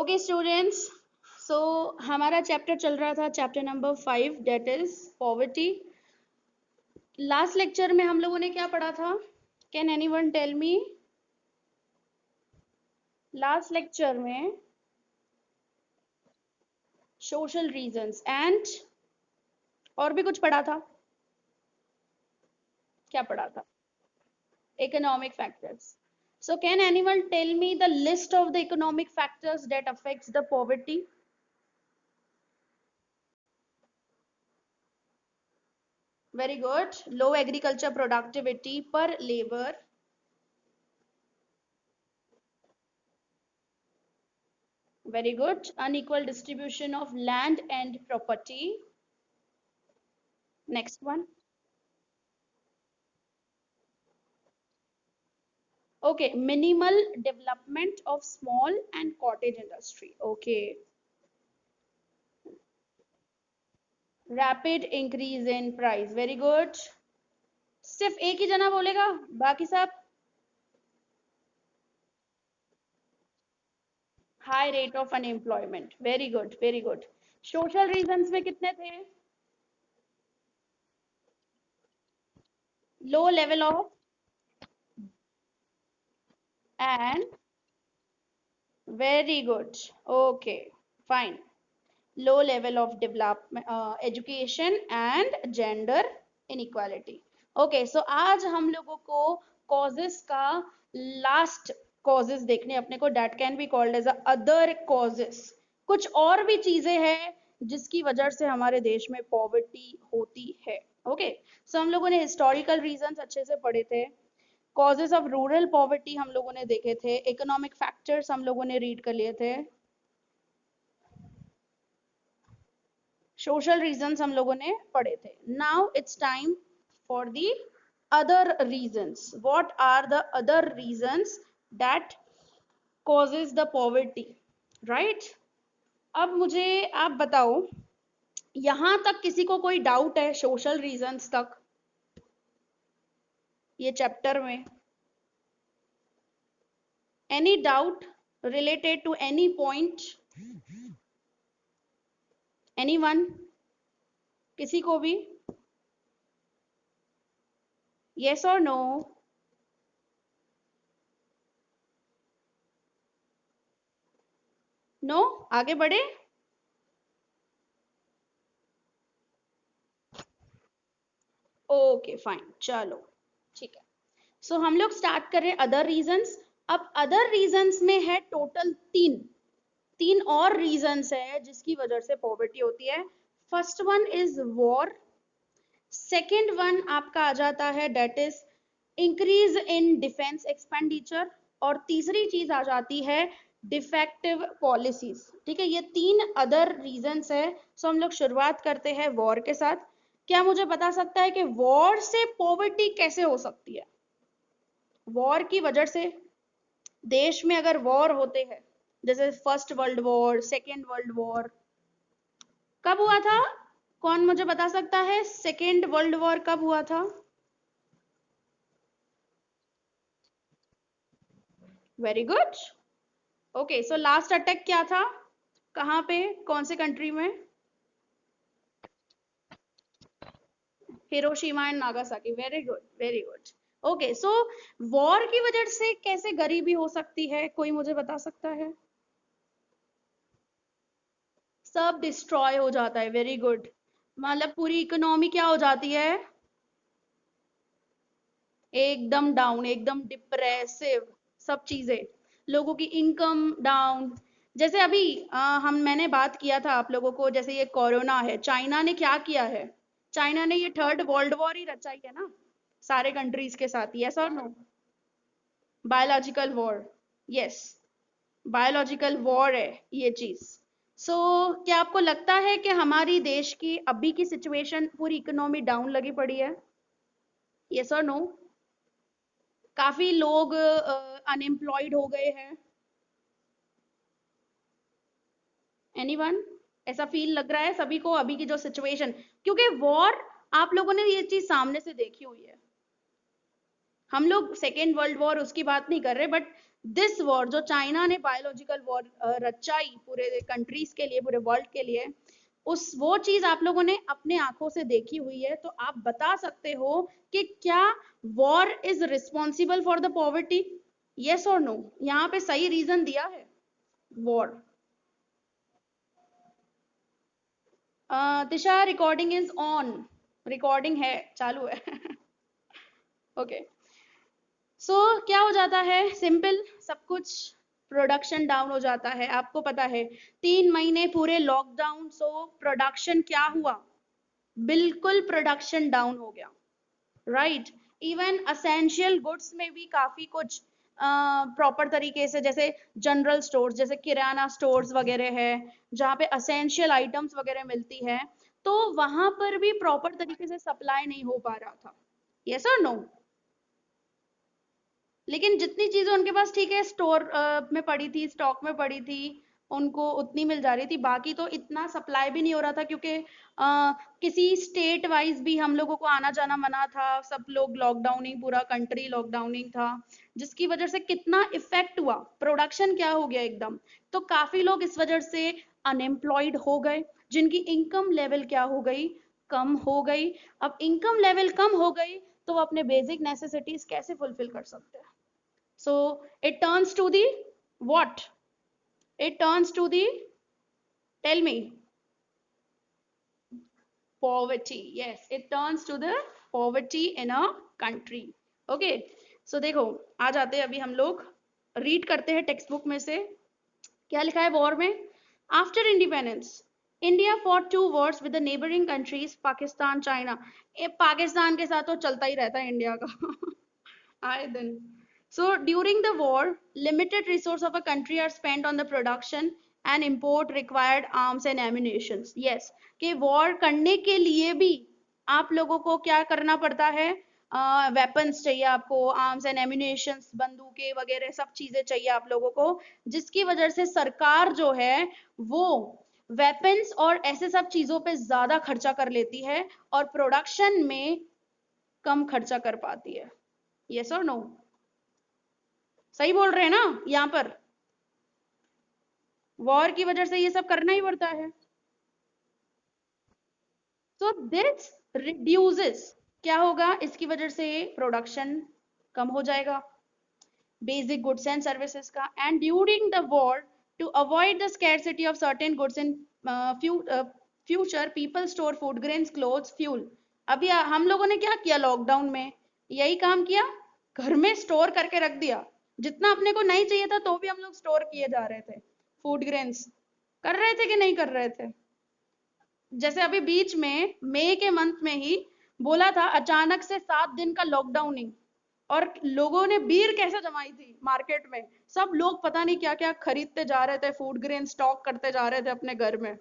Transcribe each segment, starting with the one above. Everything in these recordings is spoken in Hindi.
ओके स्टूडेंट्स, सो हमारा चैप्टर चल रहा था chapter number 5 that is poverty. Last lecture में हम लोगों ने क्या पढ़ा था? Can anyone tell me? Last lecture में सोशल रीजंस एंड और भी कुछ पढ़ा था। क्या पढ़ा था? Economic factors. So can anyone tell me the list of the economic factors that affects the poverty? Very good. Low agriculture productivity per labor. Very good. Unequal distribution of land and property. Next one. Okay, minimal development of small and cottage industry. Okay. Rapid increase in price. Very good. सिर्फ एक ही जना बोलेगा, बाकी सब high rate of unemployment. Very good, very good. Social reasons में कितने थे? Low level of and very good. Okay fine. Low level of development, education and gender inequality. Okay, so आज हम लोगों को कॉजेस का लास्ट कॉजेस देखने अपने को, that can be called as other causes. कुछ और भी चीजें हैं जिसकी वजह से हमारे देश में पॉवर्टी होती है। ओके, सो हम लोगों ने हिस्टोरिकल रीजंस अच्छे से पढ़े थे, कॉजेस ऑफ रूरल पॉवर्टी हम लोगों ने देखे थे, इकोनॉमिक फैक्टर्स हम लोगों ने रीड कर लिए थे, सोशल रीजंस हम लोगों ने पढ़े थे। Now it's time for the other reasons. What are the other reasons that causes the poverty, right? अब मुझे आप बताओ, यहां तक किसी को कोई डाउट है सोशल रीजंस तक ये चैप्टर में? Any doubt related to any point? Anyone? किसी को भी? yes or no? नो? आगे बढ़े? ओके फाइन, चलो ठीक है। सो हम लोग स्टार्ट कर रहे हैं अदर रीजंस। अब अदर रीजंस में है टोटल तीन और रीजंस है जिसकी वजह से पॉवर्टी होती है। First one is war, second one आपका आ जाता है that is increase in defence expenditure, और तीसरी चीज आ जाती है डिफेक्टिव पॉलिसीज। ठीक है, ये तीन अदर रीजंस है। सो हम लोग शुरुआत करते हैं वॉर के साथ। क्या मुझे बता सकता है कि वॉर से पॉवर्टी कैसे हो सकती है? वॉर की वजह से देश में अगर वॉर होते हैं, जैसे first world war, second world war, कब हुआ था? कौन मुझे बता सकता है सेकेंड वर्ल्ड वॉर कब हुआ था? Very good. Okay, so last attack क्या था? कहां पे, कौन से कंट्री में? Hiroshima and Nagasaki. Very good, very good. Okay, so war की वजह से कैसे गरीबी हो सकती है, कोई मुझे बता सकता है? सब डिस्ट्रॉय हो जाता है। Very good. मतलब पूरी इकोनॉमी क्या हो जाती है? एकदम डाउन, एकदम डिप्रेसिव, सब चीजें, लोगों की इनकम डाउन। जैसे अभी मैंने बात किया था आप लोगों को, जैसे ये कोरोना है, चाइना ने क्या किया है? चाइना ने ये थर्ड वर्ल्ड वॉर ही रचाई है ना सारे कंट्रीज के साथ। यस और no? Biological war. Yes, biological war है ये चीज। सो क्या आपको लगता है कि हमारी देश की अभी की सिचुएशन पूरी इकोनॉमी डाउन लगी पड़ी है? यस और नो? काफी लोग अनएम्प्लॉयड हो गए हैं। एनीवन? ऐसा फील लग रहा है सभी को अभी की जो सिचुएशन? क्योंकि वॉर, आप लोगों ने ये चीज सामने से देखी हुई है। हम लोग सेकेंड वर्ल्ड वॉर उसकी बात नहीं कर रहे, बट दिस वॉर जो चाइना ने बायोलॉजिकल वॉर रचाई पूरे कंट्रीज के लिए, पूरे वर्ल्ड के लिए, वो चीज आप लोगों ने अपने आंखों से देखी हुई है, तो आप बता सकते हो कि क्या war is responsible for the poverty? Yes और नो? यहाँ पे सही रीजन दिया है war. Disha recording is on, recording है, चालू है। ओके सो क्या हो जाता है, सिंपल सब कुछ, प्रोडक्शन डाउन हो जाता है। आपको पता है 3 महीने पूरे लॉकडाउन, सो प्रोडक्शन क्या हुआ, बिल्कुल प्रोडक्शन डाउन हो गया, राइट। इवन असेंशियल गुड्स में भी काफी कुछ प्रॉपर तरीके से, जैसे जनरल स्टोर्स, जैसे किराना स्टोर्स वगैरह है, जहाँ पे असेंशियल आइटम्स वगैरह मिलती है, तो वहां पर भी प्रॉपर तरीके से सप्लाई नहीं हो पा रहा था। यस और नो? लेकिन जितनी चीजें उनके पास ठीक है स्टोर में पड़ी थी, स्टॉक में पड़ी थी, उनको उतनी मिल जा रही थी, बाकी तो इतना सप्लाई भी नहीं हो रहा था, क्योंकि किसी स्टेट वाइज भी हम लोगों को आना जाना मना था, सब लोग लॉकडाउनिंग, पूरा कंट्री लॉकडाउनिंग था, जिसकी वजह से कितना इफेक्ट हुआ, प्रोडक्शन क्या हो गया एकदम। तो काफी लोग इस वजह से अनएम्प्लॉयड हो गए, जिनकी इनकम लेवल क्या हो गई, कम हो गई। अब इनकम लेवल कम हो गई तो वो अपने बेसिक नेसेसिटीज कैसे फुलफिल कर सकते हैं? So it turns to the what? It turns to the, tell me, poverty. Yes, it turns to the poverty in a country. Okay, so देखो, आ जाते हैं अभी हम लोग, रीड करते हैं टेक्स्ट बुक में से क्या लिखा है वॉर में। After independence India fought 2 wars with the neighboring countries Pakistan China. Pakistan के साथ तो चलता ही रहता है इंडिया का। आए दिन। So during the war, limited resources of a country are spent on the production and import required arms and ammunition. Yes, कि war करने के लिए भी आप लोगों को क्या करना पड़ता है, वेपन्स चाहिए आपको, आर्म्स एंड एम्यूनेशंस, बंदूकें वगैरह सब चीजें चाहिए आप लोगों को, जिसकी वजह से सरकार जो है वो वेपन्स और ऐसे सब चीजों पे ज्यादा खर्चा कर लेती है और प्रोडक्शन में कम खर्चा कर पाती है। यस और नो? सही बोल रहे हैं ना? यहाँ पर वॉर की वजह से ये सब करना ही पड़ता है। सो दिस रिड्यूसेस, क्या होगा इसकी वजह से, प्रोडक्शन कम हो जाएगा बेसिक गुड्स एंड सर्विसेज का। And during the war, to avoid the scarcity of certain goods in future, people store food grains clothes fuel. अभी हम लोगों ने क्या किया लॉकडाउन में, यही काम किया, घर में स्टोर करके रख दिया, जितना अपने को नहीं चाहिए था तो भी हम लोग स्टोर किए जा रहे थे। फूड ग्रेन्स कर रहे थे कि नहीं कर रहे थे? जैसे अभी बीच में मई के मंथ में ही बोला था अचानक से 7 दिन का लॉकडाउनिंग, और लोगों ने भीड़ कैसे जमाई थी मार्केट में, सब लोग पता नहीं क्या क्या खरीदते जा रहे थे, फूड ग्रेन स्टॉक करते जा रहे थे अपने घर में,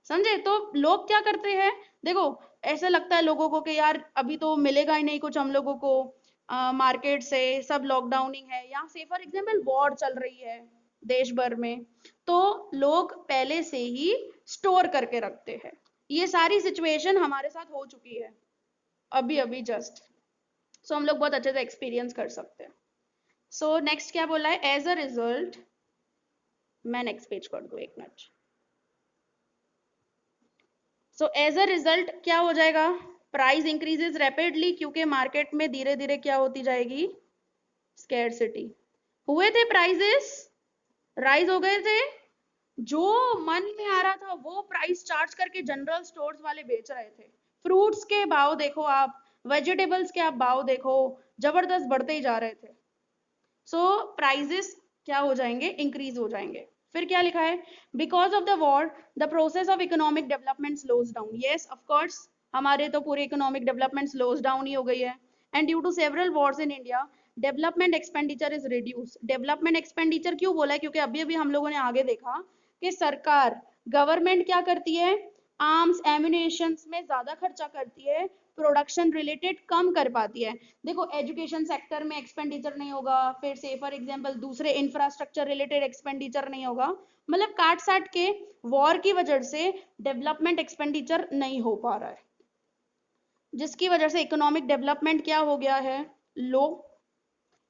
समझे? तो लोग क्या करते हैं, देखो, ऐसे लगता है लोगों को कि यार अभी तो मिलेगा ही नहीं कुछ हम लोगों को मार्केट से, सब लॉकडाउनिंग है, या से फॉर एग्जाम्पल वॉर चल रही है देश भर में, तो लोग पहले से ही स्टोर करके रखते हैं। ये सारी सिचुएशन हमारे साथ हो चुकी है अभी अभी जस्ट, सो हम लोग बहुत अच्छे से एक्सपीरियंस कर सकते हैं। सो नेक्स्ट क्या बोला है, एज अ रिजल्ट, मैं नेक्स्ट पेज कर दूं, एक minute. So as a result क्या हो जाएगा, प्राइस इंक्रीजेस रैपिडली, क्योंकि मार्केट में धीरे धीरे क्या होती जाएगी, स्कैरसिटी। हुए थे प्राइजेस, राइज हो गए थे, जो मन में आ रहा था वो प्राइस चार्ज करके जनरल स्टोर्स वाले बेच रहे थे। फ्रूट्स के भाव देखो आप, वेजिटेबल्स के आप भाव देखो, जबरदस्त बढ़ते ही जा रहे थे। सो प्राइजेस क्या हो जाएंगे, इंक्रीज हो जाएंगे। फिर क्या लिखा है, because of the war the process of economic development slows down. Yes of course, हमारे तो पूरे इकोनॉमिक डेवलपमेंट स्लोज डाउन ही हो गई है। And due to several wars in India development expenditure is reduce. Development expenditure क्यों बोला है, क्योंकि अभी अभी हम लोगों ने आगे देखा कि सरकार, गवर्नमेंट क्या करती है, आर्म्स एम्यूनेशन में ज्यादा खर्चा करती है, प्रोडक्शन रिलेटेड कम कर पाती है। देखो एजुकेशन सेक्टर में एक्सपेंडिचर नहीं होगा, फिर से फॉर एग्जांपल दूसरे इंफ्रास्ट्रक्चर रिलेटेड एक्सपेंडिचर नहीं होगा, मतलब काट साट के वॉर की वजह से डेवलपमेंट एक्सपेंडिचर नहीं हो पा रहा है, जिसकी वजह से इकोनॉमिक डेवलपमेंट क्या हो गया है, लो।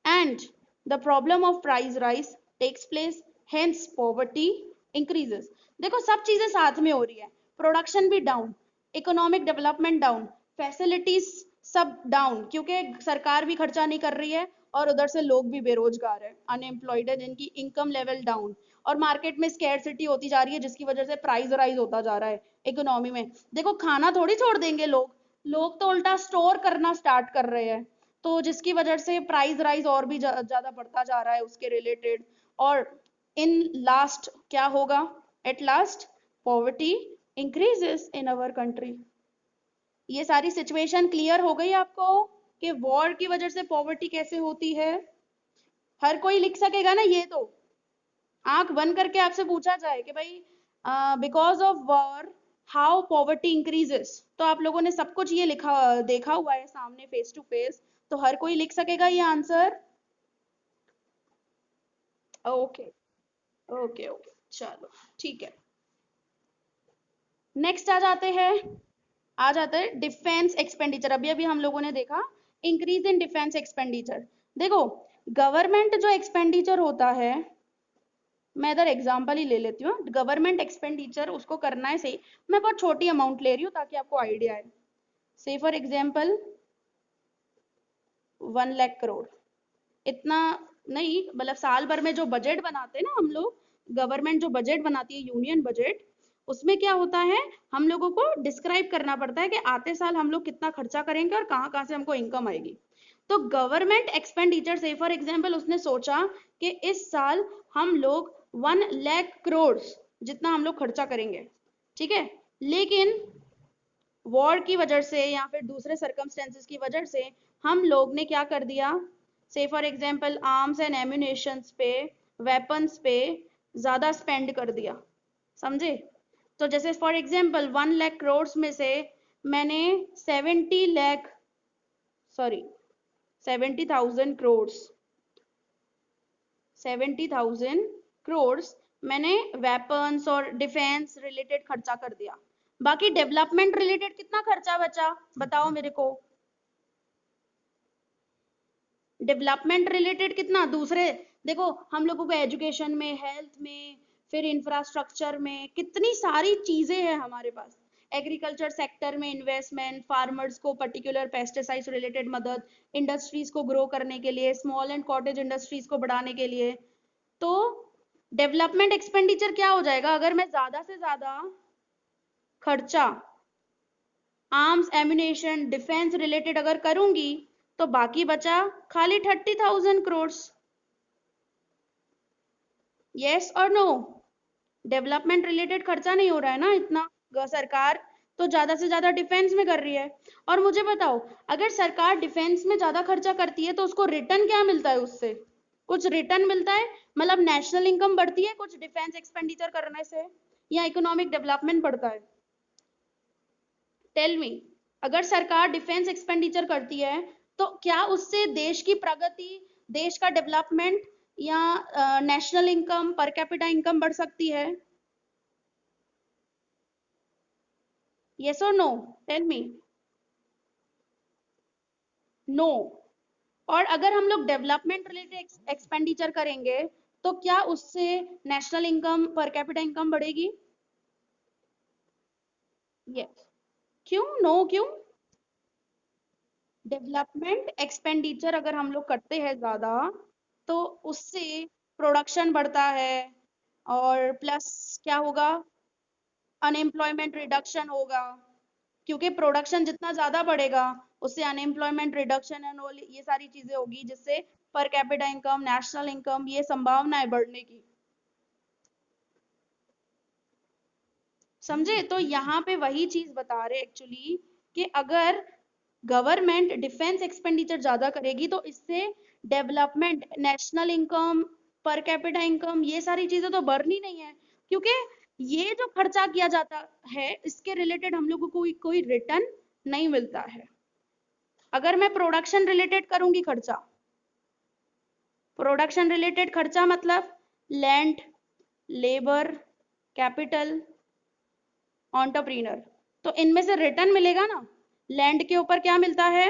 And the problem of price rise takes place, hence poverty increases. देखो सब चीजें साथ में हो रही है, प्रोडक्शन भी down, economic development down, facilities सब डाउन, क्योंकि सरकार भी खर्चा नहीं कर रही है और उधर से लोग भी बेरोजगार है, अनएम्प्लॉयड है, जिनकी इनकम लेवल डाउन, और मार्केट में स्कैरसिटी होती जा रही है, जिसकी वजह से प्राइस राइज होता जा रहा है इकोनॉमी में। देखो खाना थोड़ी छोड़ देंगे लोग, लोग तो उल्टा स्टोर करना स्टार्ट कर रहे हैं, तो जिसकी वजह से प्राइस राइज और भी ज्यादा बढ़ता जा रहा है उसके रिलेटेड। और इन लास्ट क्या होगा, at last poverty increases in our country. ये सारी सिचुएशन क्लियर हो गई आपको कि वॉर की वजह से पॉवर्टी कैसे होती है? हर कोई लिख सकेगा ना ये तो? आंख बंद करके आपसे पूछा जाए कि भाई because of war how poverty increases, तो आप लोगों ने सब कुछ ये लिखा देखा हुआ है सामने फेस टू फेस, तो हर कोई लिख सकेगा ये आंसर? ओके ओके ओके, चलो ठीक है। नेक्स्ट आ जाते हैं डिफेंस एक्सपेंडिचर। अभी अभी हम लोगों ने देखा इंक्रीज इन डिफेंस एक्सपेंडिचर। देखो गवर्नमेंट जो एक्सपेंडिचर होता है, मैं इधर एग्जांपल ही ले लेती हूँ, गवर्नमेंट एक्सपेंडिचर उसको करना है सही, मैं बहुत छोटी अमाउंट ले रही हूँ ताकि आपको आइडिया आए। से फॉर एग्जांपल 1 लाख करोड़, इतना नहीं, मतलब साल भर में जो बजट बनाते हैं ना हम लोग, गवर्नमेंट जो बजट बनाती है यूनियन बजट, उसमें क्या होता है, हम लोगों को डिस्क्राइब करना पड़ता है कि आते साल हम लोग कितना खर्चा करेंगे और कहाँ कहाँ से हमको इनकम आएगी। तो गवर्नमेंट एक्सपेंडिचर से फॉर एग्जांपल उसने सोचा कि इस साल हम लोग 1 लाख करोड़ जितना हम लोग खर्चा करेंगे, ठीक है। लेकिन वॉर की वजह से या फिर दूसरे सर्कमस्टेंसेस की वजह से हम लोग ने क्या कर दिया, से for example arms and ammunitions पे, वेपन्स पे ज्यादा स्पेंड कर दिया, समझे? तो जैसे फॉर एग्जांपल 1 लाख करोड़ में से मैंने 70 लाख, सॉरी 70,000 करोड़, 70,000 करोड़ मैंने वेपन्स और डिफेंस रिलेटेड खर्चा कर दिया। बाकी डेवलपमेंट रिलेटेड कितना खर्चा बचा बताओ मेरे को? डेवलपमेंट रिलेटेड कितना दूसरे, देखो हम लोगों को एजुकेशन में, हेल्थ में, फिर इंफ्रास्ट्रक्चर में कितनी सारी चीजें हैं हमारे पास, एग्रीकल्चर सेक्टर में इन्वेस्टमेंट, फार्मर्स को पर्टिकुलर पेस्टिसाइड्स रिलेटेड मदद, इंडस्ट्रीज को ग्रो करने के लिए, स्मॉल एंड कॉटेज इंडस्ट्रीज को बढ़ाने के लिए। तो डेवलपमेंट एक्सपेंडिचर क्या हो जाएगा अगर मैं ज्यादा से ज्यादा खर्चा आर्म्स एम्यूनेशन डिफेंस रिलेटेड अगर करूंगी, तो बाकी बचा खाली 30,000 करोड़। यस और नो? डेवलपमेंट रिलेटेड खर्चा नहीं हो रहा है ना इतना, सरकार तो ज्यादा से ज्यादा डिफेंस में कर रही है। और मुझे बताओ अगर सरकार डिफेंस में ज्यादा खर्चा करती है तो उसको रिटर्न क्या मिलता है उससे? कुछ रिटर्न मिलता है, मतलब नेशनल इनकम बढ़ती है कुछ डिफेंस एक्सपेंडिचर करने से, या इकोनॉमिक डेवलपमेंट बढ़ता है? Tell me. अगर सरकार डिफेंस एक्सपेंडिचर करती है तो क्या उससे देश की प्रगति, देश का डेवलपमेंट या national income, per capita income बढ़ सकती है? यस और नो? टेल मी। नो। और अगर हम लोग डेवलपमेंट रिलेटेड एक्सपेंडिचर करेंगे तो क्या उससे national income, per capita income बढ़ेगी? यस। क्यों नो, क्यों? डेवलपमेंट एक्सपेंडिचर अगर हम लोग करते हैं ज्यादा तो उससे प्रोडक्शन बढ़ता है, और प्लस क्या होगा, अनएम्प्लॉयमेंट रिडक्शन होगा, क्योंकि प्रोडक्शन जितना ज्यादा बढ़ेगा उससे अनएम्प्लॉयमेंट रिडक्शन एंड ऑल ये सारी चीजें होगी, जिससे per capita income, national income, ये संभावना है बढ़ने की। समझे? तो यहाँ पे वही चीज बता रहे एक्चुअली कि अगर गवर्नमेंट डिफेंस एक्सपेंडिचर ज्यादा करेगी तो इससे development, national income, per capita income, ये सारी चीजें तो बढ़नी नहीं है, क्योंकि ये जो खर्चा किया जाता है इसके रिलेटेड हम लोगों को कोई रिटर्न नहीं मिलता है। अगर मैं प्रोडक्शन रिलेटेड करूंगी खर्चा, प्रोडक्शन रिलेटेड खर्चा मतलब लैंड, लेबर, कैपिटल, एंटरप्रेन्योर, तो इनमें से रिटर्न मिलेगा ना। लैंड के ऊपर क्या मिलता है?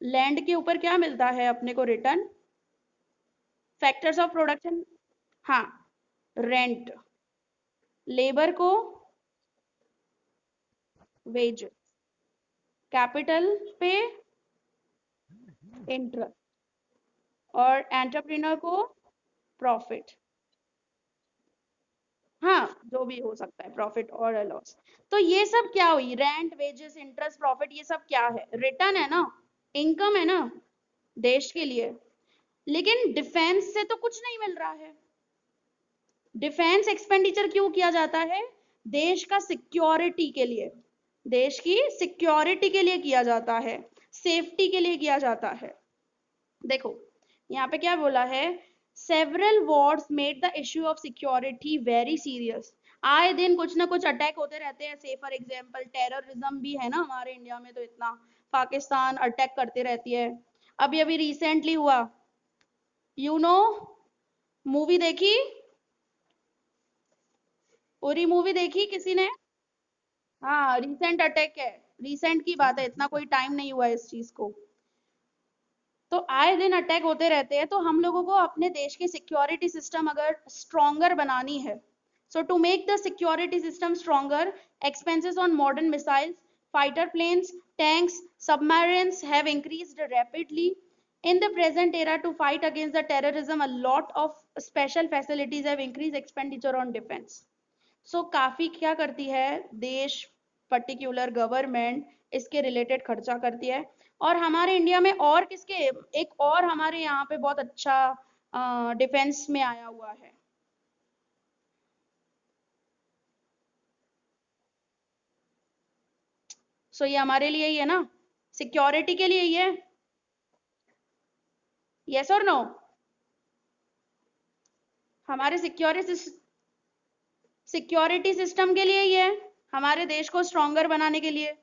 लैंड के ऊपर क्या मिलता है अपने को रिटर्न? फैक्टर्स ऑफ प्रोडक्शन, हाँ, रेंट। लेबर को वेज। कैपिटल पे इंटरेस्ट। और एंटरप्रेन्योर को प्रॉफिट। हाँ, जो भी हो सकता है, प्रॉफिट और लॉस। तो ये सब क्या हुई? रेंट, वेजेस, इंटरेस्ट, प्रॉफिट, ये सब क्या है? रिटर्न है ना, इनकम है ना देश के लिए। लेकिन डिफेंस से तो कुछ नहीं मिल रहा है। डिफेंस एक्सपेंडिचर क्यों किया जाता है? देश का सिक्योरिटी के लिए, देश की सिक्योरिटी के लिए किया जाता है, सेफ्टी के लिए किया जाता है। देखो यहाँ पे क्या बोला है, several Wars made the issue of security very serious. आए दिन कुछ ना कुछ अटैक होते रहते हैं। से फॉर एग्जांपल टेररिज्म भी है ना हमारे इंडिया में, तो इतना पाकिस्तान अटैक करते रहती है। अभी अभी रिसेंटली हुआ, यू नो, मूवी देखी, पूरी मूवी देखी किसी ने? हाँ, रिसेंट अटैक है, रिसेंट की बात है, इतना कोई टाइम नहीं हुआ इस चीज को। तो आए दिन अटैक होते रहते हैं। तो हम लोगों को अपने देश की सिक्योरिटी सिस्टम अगर स्ट्रॉन्गर बनानी है, so to make the security system stronger, expenses on modern missiles, fighter planes, tanks, submarines have increased rapidly. In the present era, to fight against the terrorism, a lot of special facilities have increased expenditure on defense. काफी क्या करती है देश, पर्टिकुलर गवर्नमेंट, इसके रिलेटेड खर्चा करती है। और हमारे इंडिया में और किसके, एक और हमारे यहाँ पे बहुत अच्छा डिफेंस में आया हुआ है। ये हमारे लिए ही है ना, सिक्योरिटी के लिए ही है। यस और नो? हमारे सिक्योरिटी सिस्टम के लिए ही है, हमारे देश को स्ट्रॉन्गर बनाने के लिए।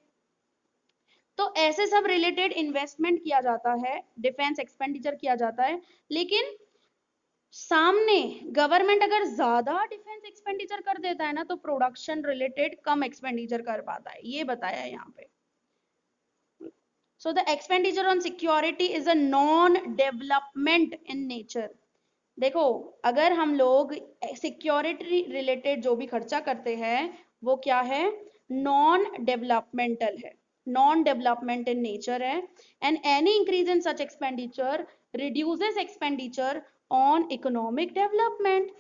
तो ऐसे सब रिलेटेड इन्वेस्टमेंट किया जाता है, डिफेंस एक्सपेंडिचर किया जाता है। लेकिन सामने गवर्नमेंट अगर ज्यादा डिफेंस एक्सपेंडिचर कर देता है ना, तो प्रोडक्शन रिलेटेड कम एक्सपेंडिचर कर पाता है, ये बताया है यहाँ पे। So the expenditure on security is a non development in nature. देखो, अगर हम लोग सिक्योरिटी रिलेटेड जो भी खर्चा करते हैं, वो क्या है? नॉन डेवलपमेंटल है, नॉन डेवलपमेंट इन नेचर है। And any increase in such expenditure reduces expenditure on economic development.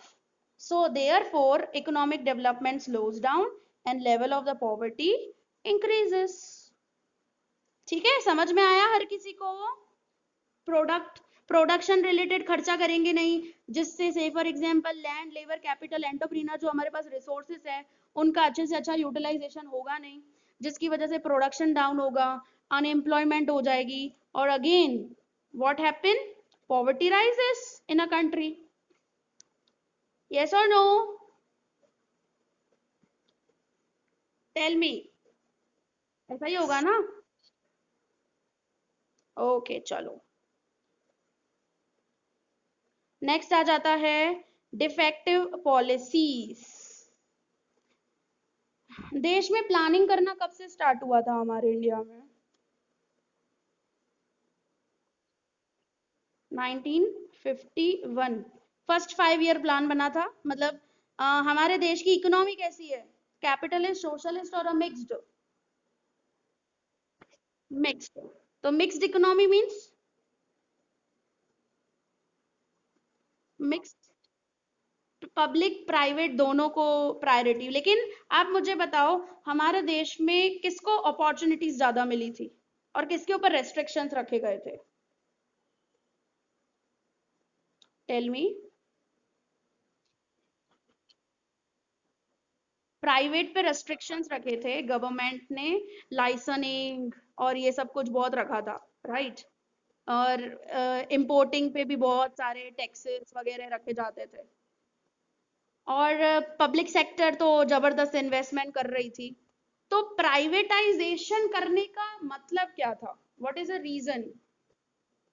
So therefore economic development slows down and level of the poverty increases. ठीक है, समझ में आया हर किसी को? प्रोडक्शन रिलेटेड खर्चा करेंगे नहीं, जिससे से for example land, labour, capital, entrepreneur जो हमारे पास रिसोर्सेज है, उनका अच्छे से अच्छा यूटिलाइजेशन होगा नहीं, जिसकी वजह से प्रोडक्शन डाउन होगा, अनएम्प्लॉयमेंट हो जाएगी, और again what happen, poverty rises in a country. Yes और नो? Tell me. ऐसा ही होगा ना? ओके चलो, नेक्स्ट आ जाता है डिफेक्टिव पॉलिसीज। देश में प्लानिंग करना कब से स्टार्ट हुआ था हमारे इंडिया में? 1951 फर्स्ट 5 ईयर प्लान बना था। मतलब हमारे देश की इकोनॉमी कैसी है? कैपिटलिस्ट, सोशलिस्ट और मिक्स्ड? मिक्स्ड। तो mixed economy means mixed, public private दोनों को प्रायोरिटी। लेकिन आप मुझे बताओ, हमारे देश में किसको अपॉर्चुनिटीज ज्यादा मिली थी और किसके ऊपर रेस्ट्रिक्शंस रखे गए थे? Tell me. प्राइवेट पे रेस्ट्रिक्शंस रखे थे गवर्नमेंट ने, लाइसनिंग और ये सब कुछ बहुत रखा था, राइट? और इंपोर्टिंग पे भी बहुत सारे टैक्सेस वगैरह रखे जाते थे। और पब्लिक सेक्टर तो जबरदस्त इन्वेस्टमेंट कर रही थी। तो प्राइवेटाइजेशन करने का मतलब क्या था? What is the reason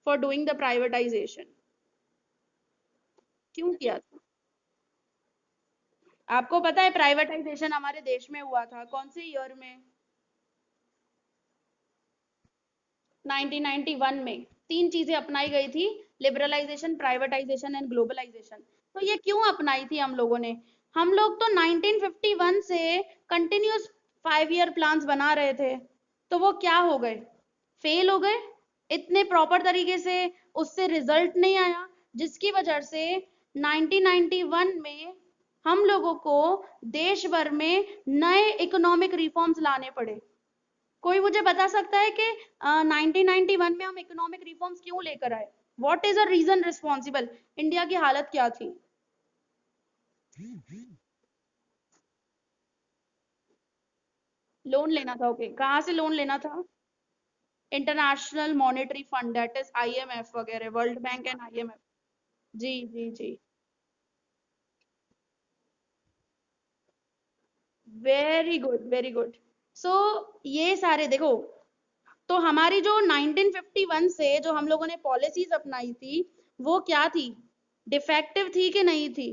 for doing the privatisation? क्यों किया था? आपको पता है प्राइवेटाइजेशन हमारे देश में हुआ था कौन से ईयर में? 1991 में 3 चीजें अपनाई गई थी, लिबरलाइजेशन, प्राइवेटाइजेशन एंड ग्लोबलाइजेशन। तो ये क्यों अपनाई थी हम लोगों ने? हम लोग तो 1951 से कंटिन्यूस 5 ईयर प्लान्स बना रहे थे, तो वो क्या हो गए? फेल हो गए। इतने प्रॉपर तरीके से उससे रिजल्ट नहीं आया, जिसकी वजह से 1991 में हम लोगों को देश भर में नए इकोनॉमिक रिफॉर्म्स लाने पड़े। कोई मुझे बता सकता है कि 1991 में हम इकोनॉमिक रिफॉर्म्स क्यों लेकर आए? What is a reason responsible? India की हालत क्या थी? लोन लेना था। ओके, कहाँ से लोन लेना था? International monetary fund, that is IMF वगैरह, वर्ल्ड बैंक एंड आईएमएफ। जी जी जी। Very good, very good. So ये सारे देखो, तो हमारी जो 1951 से जो हम लोगों ने पॉलिसीज अपनाई थी, वो क्या थी? डिफेक्टिव थी कि नहीं थी?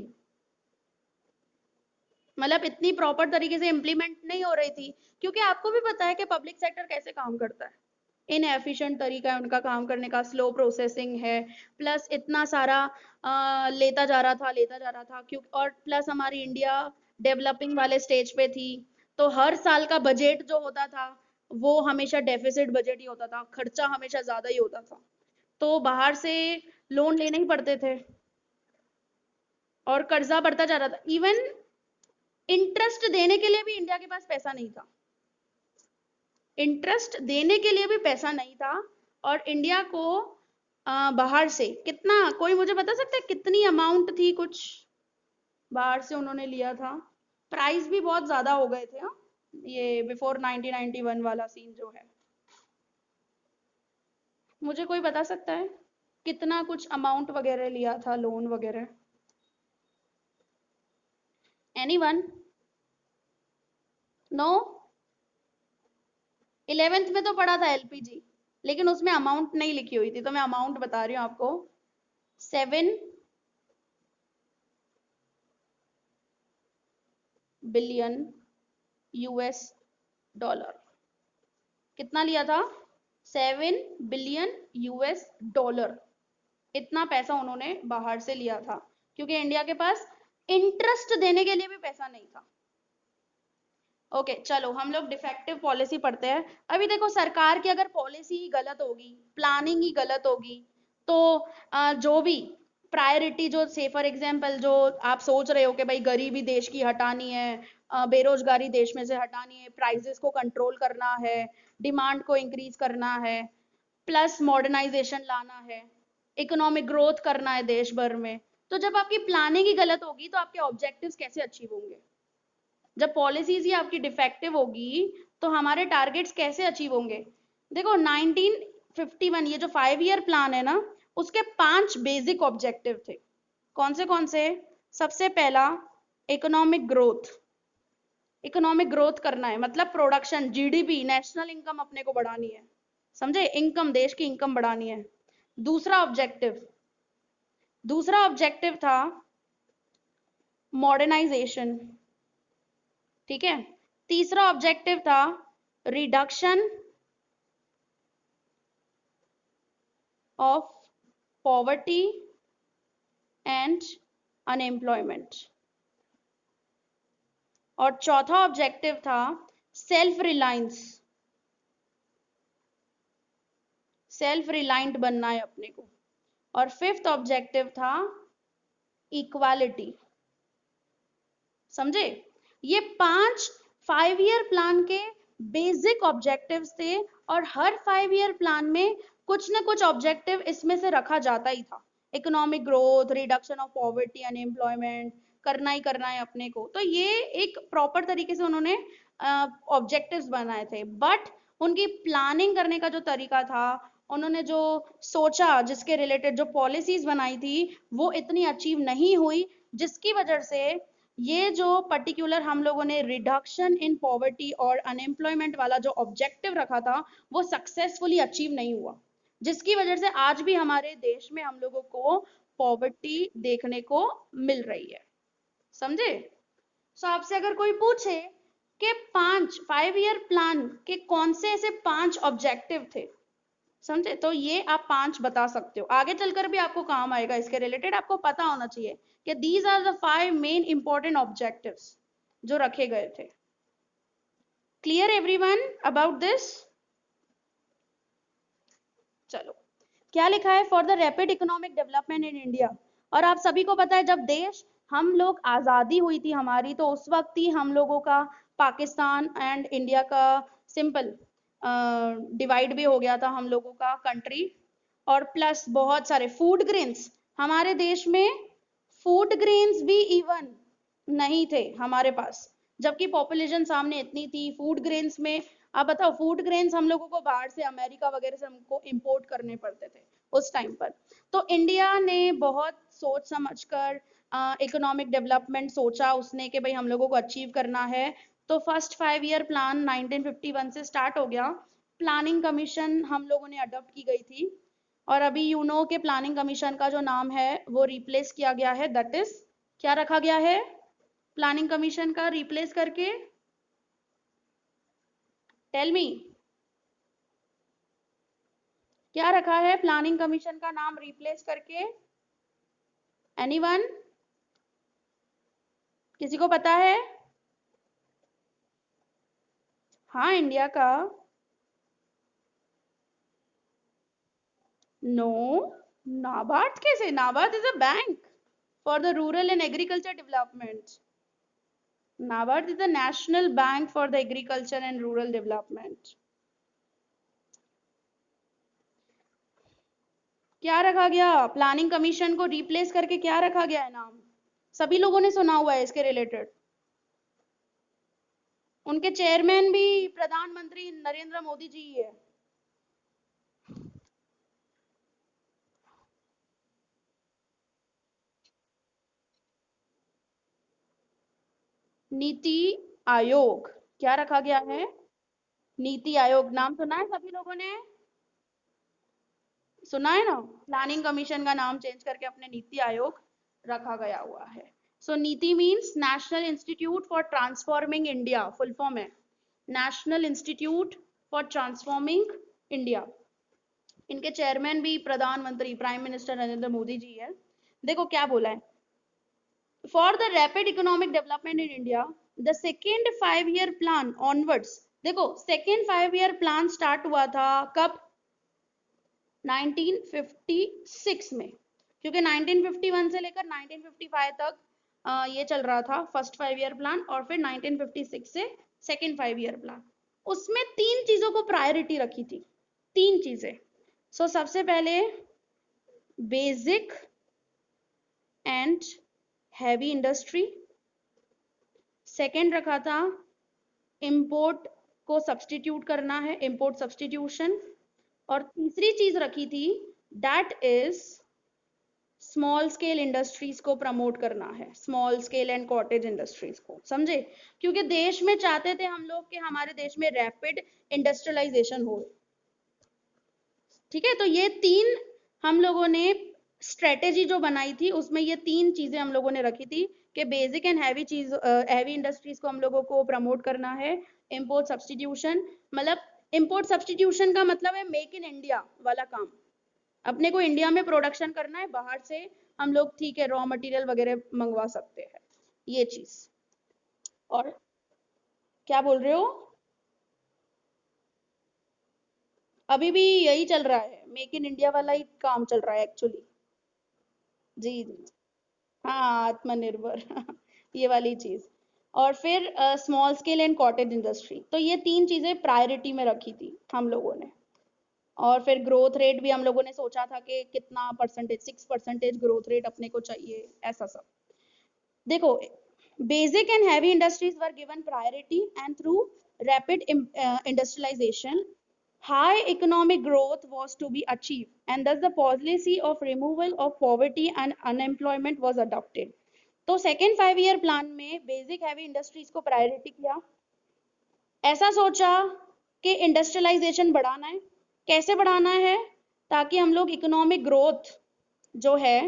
मतलब इतनी प्रॉपर तरीके से इम्प्लीमेंट नहीं हो रही थी, क्योंकि आपको भी पता है कि पब्लिक सेक्टर कैसे काम करता है। इनएफिशिएंट तरीका है उनका काम करने का, स्लो प्रोसेसिंग है, प्लस इतना सारा लेता जा रहा था क्यों, और प्लस हमारी इंडिया डेवलपिंग वाले स्टेज पे थी। तो हर साल का बजट जो होता था, वो हमेशा डेफिसिट बजट ही होता था, खर्चा हमेशा ज्यादा ही होता था। तो बाहर से लोन लेने ही पड़ते थे, और कर्जा बढ़ता जा रहा था। इवन इंटरेस्ट देने के लिए भी इंडिया के पास पैसा नहीं था। इंटरेस्ट देने के लिए भी पैसा नहीं था। और इंडिया को बाहर से कितना, कोई मुझे बता सकता है कितनी अमाउंट थी कुछ बाहर से उन्होंने लिया था? प्राइस भी बहुत ज्यादा हो गए थे, हाँ, ये बिफोर 1991 वाला सीन जो है। मुझे कोई बता सकता है कितना कुछ अमाउंट वगैरह लिया था, लोन वगैरह? एनीवन? नो? 11th में तो पढ़ा था एलपीजी, लेकिन उसमें अमाउंट नहीं लिखी हुई थी, तो मैं अमाउंट बता रही हूँ आपको। 7 बिलियन यूएस डॉलर। कितना लिया था? 7 बिलियन यूएस डॉलर। इतना पैसा उन्होंने बाहर से लिया था, क्योंकि इंडिया के पास इंटरेस्ट देने के लिए भी पैसा नहीं था। ओके चलो, हम लोग डिफेक्टिव पॉलिसी पढ़ते हैं। अभी देखो, सरकार की अगर पॉलिसी ही गलत होगी, प्लानिंग ही गलत होगी, तो जो भी प्रायोरिटी, जो से फॉर एग्जांपल जो आप सोच रहे हो कि भाई गरीबी देश की हटानी है, बेरोजगारी देश में से हटानी है, प्राइसेस को कंट्रोल करना है, डिमांड को इंक्रीज करना है, प्लस मॉडर्नाइजेशन लाना है, इकोनॉमिक ग्रोथ करना है देश भर में, तो जब आपकी प्लानिंग ही गलत होगी तो आपके ऑब्जेक्टिव्स कैसे अचीव होंगे? जब पॉलिसीज ही आपकी डिफेक्टिव होगी, तो हमारे टारगेट्स कैसे अचीव होंगे? देखो 1951, ये जो 5 ईयर प्लान है ना, उसके 5 बेसिक ऑब्जेक्टिव थे। कौन से? सबसे पहला, इकोनॉमिक ग्रोथ। इकोनॉमिक ग्रोथ करना है, मतलब प्रोडक्शन, जीडीपी, नेशनल इनकम अपने को बढ़ानी है। समझे? इनकम, देश की इनकम बढ़ानी है। दूसरा ऑब्जेक्टिव, दूसरा ऑब्जेक्टिव था मॉडर्नाइजेशन। ठीक है। तीसरा ऑब्जेक्टिव था reduction of poverty and unemployment. और चौथा ऑब्जेक्टिव था सेल्फ रिलायंस, सेल्फ रिलायंट बनना है अपने को। और फिफ्थ ऑब्जेक्टिव था इक्वालिटी। समझे? ये 5 5 ईयर प्लान के बेसिक ऑब्जेक्टिव्स थे, और हर 5 ईयर प्लान में कुछ ना कुछ ऑब्जेक्टिव इसमें से रखा जाता ही था। Economic growth, reduction of poverty, unemployment करना ही करना है अपने को। तो ये एक प्रॉपर तरीके से उन्होंने ऑब्जेक्टिव्स बनाए थे, बट उनकी प्लानिंग करने का जो तरीका था, उन्होंने जो सोचा, जिसके रिलेटेड जो पॉलिसीज बनाई थी, वो इतनी अचीव नहीं हुई, जिसकी वजह से ये जो पर्टिकुलर हम लोगों ने रिडक्शन इन पॉवर्टी और अनएम्प्लॉयमेंट वाला जो ऑब्जेक्टिव रखा था, वो सक्सेसफुली अचीव नहीं हुआ, जिसकी वजह से आज भी हमारे देश में हम लोगों को पॉवर्टी देखने को मिल रही है। समझे? सो आपसे अगर कोई पूछे कि 5 ईयर प्लान के कौन से ऐसे 5 ऑब्जेक्टिव थे, समझे? तो ये आप 5 बता सकते हो, आगे चलकर भी आपको काम आएगा, इसके रिलेटेड आपको पता होना चाहिए कि these are the 5 main important objectives जो रखे गए थे। Clear everyone about this? चलो, क्या लिखा है? For the rapid economic development in India. और आप सभी को पता है जब देश हम लोग आजादी हुई थी हमारी, तो उस वक्त ही हम लोगों का पाकिस्तान एंड इंडिया का सिंपल डिवाइड भी हो गया था हम लोगों का कंट्री। और प्लस बहुत सारे फूड ग्रेन्स हमारे देश में, फूड ग्रेन्स भी इवन नहीं थे हमारे पास, जबकि पॉपुलेशन सामने इतनी थी। फूड ग्रेन्स में आप बताओ, फूड ग्रेन्स हम लोगों को बाहर से अमेरिका वगैरह से हमको इंपोर्ट करने पड़ते थे उस टाइम पर। तो इंडिया ने बहुत सोच समझकर इकोनॉमिक डेवलपमेंट सोचा उसने कि भाई हम लोगों को अचीव करना है। तो फर्स्ट 5 ईयर प्लान 1951 से स्टार्ट हो गया। प्लानिंग कमीशन हम लोगों ने अडॉप्ट की गई थी, और अभी यू नो के प्लानिंग कमीशन का जो नाम है वो रिप्लेस किया गया है, दैट इज क्या रखा गया है प्लानिंग कमीशन का रिप्लेस करके? टेल मी, क्या रखा है प्लानिंग कमीशन का नाम रिप्लेस करके? एनीवन? किसी को पता है? हाँ, इंडिया का। नो, नाबार्ड कैसे? NABARD is a bank for the rural and agriculture development. NABARD is the national bank for the agriculture and rural development. क्या रखा गया? प्लानिंग कमीशन को रिप्लेस करके क्या रखा गया है नाम? सभी लोगों ने सुना हुआ है इसके रिलेटेड। उनके चेयरमैन भी प्रधानमंत्री नरेंद्र मोदी जी ही है। नीति आयोग। क्या रखा गया है? नीति आयोग। नाम सुना है सभी लोगों ने? सुना है ना? प्लानिंग कमीशन का नाम चेंज करके अपने नीति आयोग रखा गया हुआ है। So NITI means national institute for transforming India, full form है national institute for transforming India. इनके चेयरमैन भी प्रधानमंत्री प्राइम मिनिस्टर नरेंद्र मोदी जी है। देखो क्या बोला है, for the rapid economic development in India the second 5 year plan onwards. देखो सेकेंड 5 ईयर प्लान स्टार्ट हुआ था कब? 1956 में, क्योंकि 1951 से लेकर 1955 तक ये चल रहा था फर्स्ट 5 ईयर प्लान, और फिर 1956 से सेकेंड 5 ईयर प्लान। उसमें 3 चीजों को प्रायोरिटी रखी थी, 3 चीजें। सो सबसे पहले basic and heavy industry, second रखा था इंपोर्ट को सब्सटीट्यूट करना है, इंपोर्ट सब्सटीट्यूशन, और तीसरी चीज रखी थी that is small scale industries को प्रमोट करना है, small scale and cottage industries को। समझे? क्योंकि देश में चाहते थे हम लोग कि हमारे देश में रैपिड इंडस्ट्रियलाइजेशन हो। ठीक है, तो ये 3 हम लोगों ने स्ट्रेटेजी जो बनाई थी उसमें ये 3 चीजें हम लोगों ने रखी थी कि बेसिक एंड हैवी चीज, हैवी इंडस्ट्रीज को हम लोगों को प्रमोट करना है, इंपोर्ट सब्सटीट्यूशन, मतलब इंपोर्ट सब्सटीट्यूशन का मतलब है मेक इन इंडिया वाला काम। अपने को इंडिया में प्रोडक्शन करना है, बाहर से हम लोग ठीक है रॉ मटेरियल वगैरह मंगवा सकते हैं, ये चीज। और क्या बोल रहे हो? अभी भी यही चल रहा है, मेक इन इंडिया वाला ही काम चल रहा है एक्चुअली। जी जी, हाँ आत्मनिर्भर ये वाली चीज। और फिर small scale and cottage industry, तो ये 3 चीजें प्रायोरिटी में रखी थी हम लोगों ने। और फिर ग्रोथ रेट भी हम लोगों ने सोचा था कि कितना परसेंटेज, 6% ग्रोथ रेट अपने को चाहिए, ऐसा सब। देखो, basic and heavy industries were given priority and through rapid industrialisation high economic growth was to be achieved and thus the policy of removal of poverty and unemployment was adopted. तो सेकेंड 5 ईयर प्लान में बेसिक हैवी इंडस्ट्रीज को प्रायोरिटी किया, ऐसा सोचा कि इंडस्ट्रियलाइजेशन बढ़ाना है। कैसे बढ़ाना है? ताकि हम लोग इकोनॉमिक ग्रोथ जो है,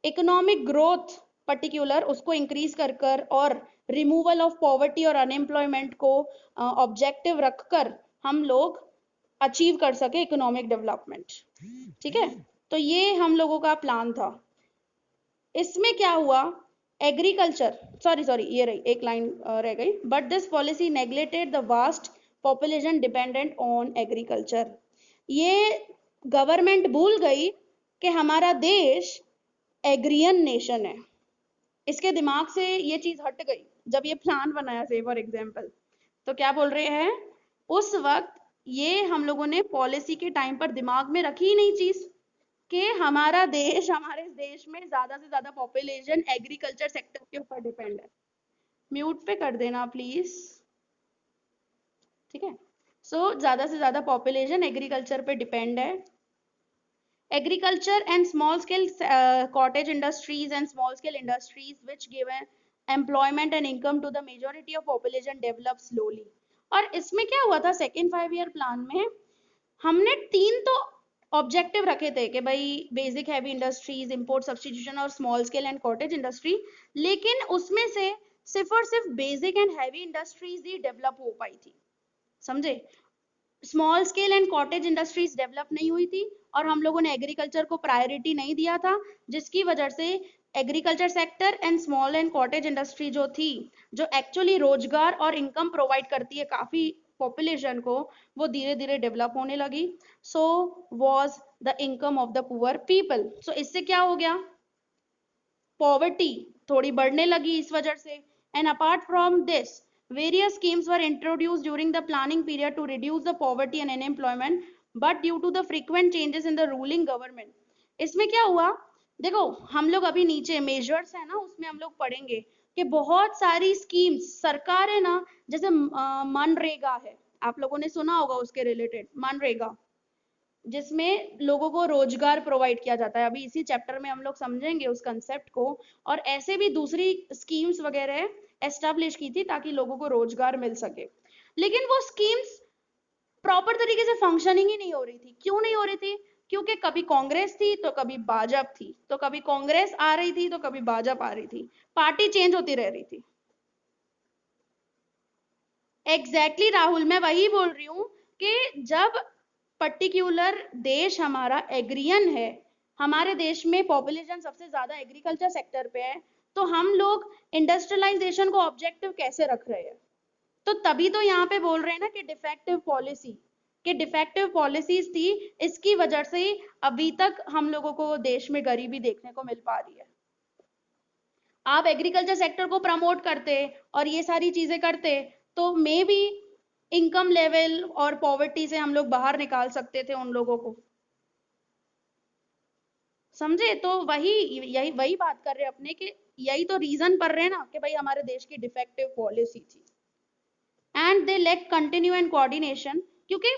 इकोनॉमिक ग्रोथ पर्टिकुलर उसको इंक्रीज कर और रिमूवल ऑफ पॉवर्टी और अनएम्प्लॉयमेंट को ऑब्जेक्टिव रखकर हम लोग अचीव कर सके इकोनॉमिक डेवलपमेंट। ठीक है, तो ये हम लोगों का प्लान था। इसमें क्या हुआ, एग्रीकल्चर, सॉरी ये रही एक लाइन रह गई, but this policy neglected the vast population dependent on agriculture. ये गवर्नमेंट भूल गई कि हमारा देश एग्रियन नेशन है। इसके दिमाग से ये चीज हट गई जब ये प्लान बनाया, से फॉर एग्जाम्पल। तो क्या बोल रहे हैं, उस वक्त ये हम लोगों ने पॉलिसी के टाइम पर दिमाग में रखी ही नहीं चीज कि हमारा देश, हमारे देश में ज्यादा से ज्यादा पॉपुलेशन एग्रीकल्चर सेक्टर के ऊपर डिपेंड है। म्यूट पे कर देना प्लीज। ठीक है, सो ज्यादा से ज्यादा पॉपुलेशन एग्रीकल्चर पे डिपेंड है। Agriculture and small scale cottage industries and small scale industries which give employment and income to the majority of population develop slowly। और इसमें क्या हुआ था, सेकेंड 5 ईयर प्लान में हमने 3 तो ऑब्जेक्टिव रखे थे कि भाई basic heavy industries, import substitution और small scale and cottage industry, लेकिन उसमें से सिर्फ और सिर्फ बेसिक एंड हैवी इंडस्ट्रीज ही डेवलप हो पाई थी, समझे। Small scale and cottage industries develop नहीं हुई थी और हम लोगों ने एग्रीकल्चर को प्रायोरिटी नहीं दिया था, जिसकी वजह से agriculture sector and small and cottage industry जो थी, जो एक्चुअली रोजगार और इनकम प्रोवाइड करती है काफी पॉपुलेशन को, वो धीरे धीरे डेवलप होने लगी। So was the income of the poor people. So इससे क्या हो गया, पॉवर्टी थोड़ी बढ़ने लगी इस वजह से। And apart from this various schemes were introduced during the planning period to reduce the poverty and unemployment, but due to the frequent changes in the ruling government। इसमें क्या हुआ, देखो हम लोग अभी नीचे मेजर्स है ना, उसमें हम लोग पढ़ेंगे कि बहुत सारी स्कीम्स सरकार है ना, जैसे मनरेगा है, आप लोगों ने सुना होगा उसके रिलेटेड, मनरेगा जिसमें लोगों को रोजगार प्रोवाइड किया जाता है। अभी इसी चैप्टर में हम लोग समझेंगे उस कंसेप्ट को। और ऐसे भी दूसरी स्कीम्स वगैरह एस्टेब्लिश की थी ताकि लोगों को रोजगार मिल सके, लेकिन वो स्कीम्स प्रॉपर तरीके से फंक्शनिंग ही नहीं हो रही थी। क्यों नहीं हो रही थी, क्योंकि कभी कांग्रेस थी तो कभी भाजपा थी, तो कभी कांग्रेस आ रही थी तो कभी भाजपा आ रही थी, पार्टी चेंज होती रह रही थी। एग्जैक्टली राहुल, मैं वही बोल रही हूँ कि जब पर्टिकुलर देश हमारा एग्रियन है, हमारे देश में पॉपुलेशन सबसे ज्यादा एग्रीकल्चर सेक्टर पे है, तो हम लोग इंडस्ट्रियलाइजेशन को ऑब्जेक्टिव कैसे रख रहे हैं। तो तभी तो यहाँ पे बोल रहे हैं ना कि डिफेक्टिव पॉलिसी, कि डिफेक्टिव पॉलिसीज थी, इसकी वजह से अभी तक हम लोगों को देश में गरीबी देखने को मिल पा रही है। आप एग्रीकल्चर सेक्टर को प्रमोट करते और ये सारी चीजें करते तो मे बी इनकम लेवल और पॉवर्टी से हम लोग बाहर निकाल सकते थे उन लोगों को, समझे। तो वही बात कर रहे हैं अपने कि यही तो रीजन पर रहे हैं ना कि भाई हमारे देश की डिफेक्टिव पॉलिसी थी। And they lake continue and coordination, क्योंकि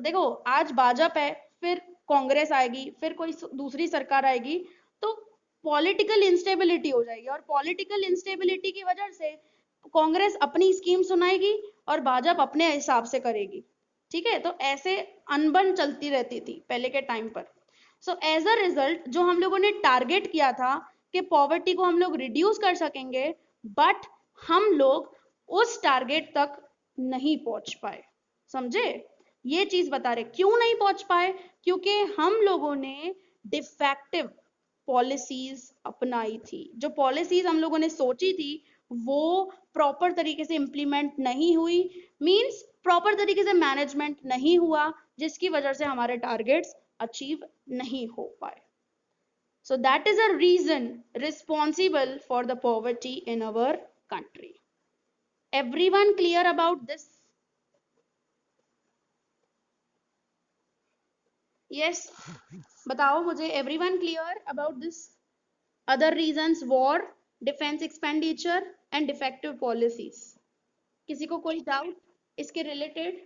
देखो आज भाजपा है, फिर कांग्रेस आएगी, फिर कोई दूसरी सरकार आएगी, तो पॉलिटिकल इंस्टेबिलिटी हो जाएगी, और पॉलिटिकल इंस्टेबिलिटी की वजह से कांग्रेस अपनी स्कीम सुनाएगी और भाजपा अपने हिसाब से करेगी। ठीक है, तो ऐसे अनबन चलती रहती थी पहले के टाइम पर। सो एज अ रिजल्ट जो हम लोगों ने टारगेट किया था कि पॉवर्टी को हम लोग रिड्यूस कर सकेंगे, बट हम लोग उस टारगेट तक नहीं पहुंच पाए, समझे। ये चीज बता रहे क्यों नहीं पहुंच पाए, क्योंकि हम लोगों ने डिफेक्टिव पॉलिसीज अपनाई थी। जो पॉलिसीज हम लोगों ने सोची थी वो प्रॉपर तरीके से इंप्लीमेंट नहीं हुई, मींस प्रॉपर तरीके से मैनेजमेंट नहीं हुआ, जिसकी वजह से हमारे टारगेट्स अचीव नहीं हो पाए। So that is a reason responsible for the poverty in our country. Everyone clear about this? Yes, बताओ मुझे, everyone clear about this? Other reasons, war, defense expenditure and defective policies. किसी को कोई डाउट इसके रिलेटेड?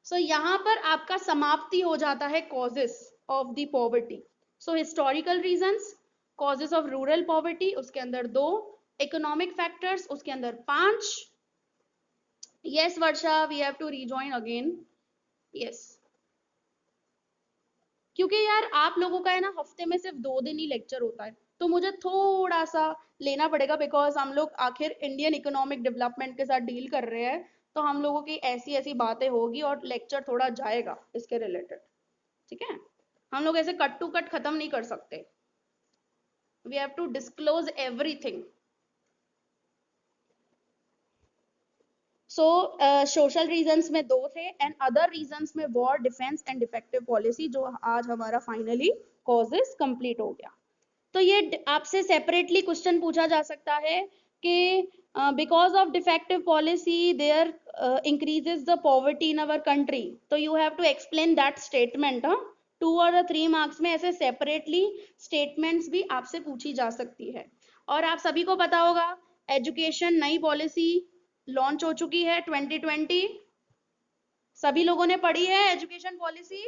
सो यहाँ पर आपका समाप्ति हो जाता है causes of the poverty. So historical reasons, causes of rural poverty उसके अंदर 2, इकोनॉमिक फैक्टर्स उसके अंदर 5। Yes Varsha, we have to rejoin again. Yes, क्योंकि यार आप लोगों का है ना हफ्ते में सिर्फ 2 दिन ही लेक्चर होता है, तो मुझे थोड़ा सा लेना पड़ेगा, बिकॉज हम लोग आखिर इंडियन इकोनॉमिक डेवलपमेंट के साथ डील कर रहे हैं। तो हम लोगों की ऐसी ऐसी बातें होगी और लेक्चर थोड़ा जाएगा इसके रिलेटेड, ठीक है। हम लोग ऐसे कट टू कट खत्म नहीं कर सकते, we have to disclose everything. So social reasons में 2 थे एंड अदर रीजंस में war, defence and defective policy, जो आज हमारा फाइनली कॉजेस कंप्लीट हो गया। तो ये आपसे सेपरेटली क्वेश्चन पूछा जा सकता है कि because of defective policy there increases the poverty in our country, तो you have to explain that statement. 2 और 3 मार्क्स में ऐसे सेपरेटली स्टेटमेंट्स भी आपसे पूछी जा सकती है। और आप सभी को पता होगा एजुकेशन नई पॉलिसी लॉन्च हो चुकी है 2020, सभी लोगों ने पढ़ी है एजुकेशन पॉलिसी।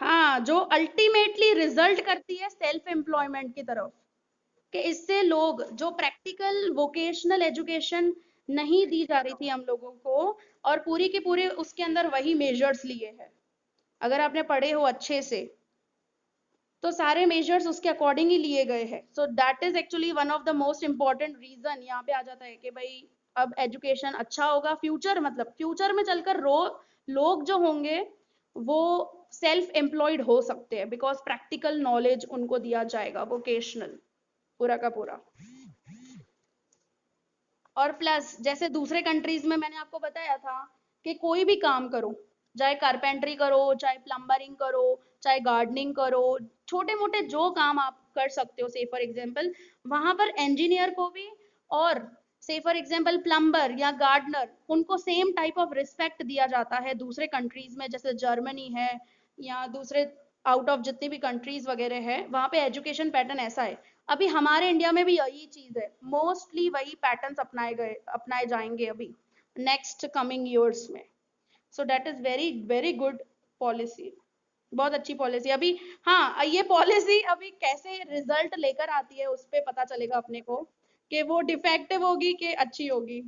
हाँ, जो अल्टीमेटली रिजल्ट करती है सेल्फ एम्प्लॉयमेंट की तरफ, कि इससे लोग जो प्रैक्टिकल वोकेशनल एजुकेशन नहीं दी जा रही थी हम लोगों को, और पूरी के पूरे उसके अंदर वही मेजर्स लिए हैं। अगर आपने पढ़े हो अच्छे से तो सारे मेजर्स उसके अकॉर्डिंग ही लिए गए हैं। So that is actually one of the most important reason यहाँ पे आ जाता है कि भाई अब एजुकेशन अच्छा होगा, फ्यूचर मतलब फ्यूचर में चलकर लोग जो होंगे वो सेल्फ एम्प्लॉयड हो सकते हैं, बिकॉज प्रैक्टिकल नॉलेज उनको दिया जाएगा, वोकेशनल पूरा का पूरा। और प्लस जैसे दूसरे कंट्रीज में मैंने आपको बताया था कि कोई भी काम करो, चाहे कारपेंटरी करो, चाहे प्लम्बरिंग करो, चाहे गार्डनिंग करो, छोटे मोटे जो काम आप कर सकते हो, से फॉर एग्जांपल वहां पर इंजीनियर को भी और से फॉर एग्जांपल प्लम्बर या गार्डनर, उनको सेम टाइप ऑफ रिस्पेक्ट दिया जाता है दूसरे कंट्रीज में, जैसे जर्मनी है या दूसरे आउट ऑफ जितनी भी कंट्रीज वगैरह है, वहां पे एजुकेशन पैटर्न ऐसा है। अभी हमारे इंडिया में भी यही चीज है, मोस्टली वही पैटर्न्स अपनाए जाएंगे अभी नेक्स्ट कमिंग ईयर्स में। सो that is very very good policy, बहुत अच्छी पॉलिसी। अभी हाँ, ये पॉलिसी अभी कैसे रिजल्ट लेकर आती है उस पर पता चलेगा अपने को कि वो डिफेक्टिव होगी कि अच्छी होगी।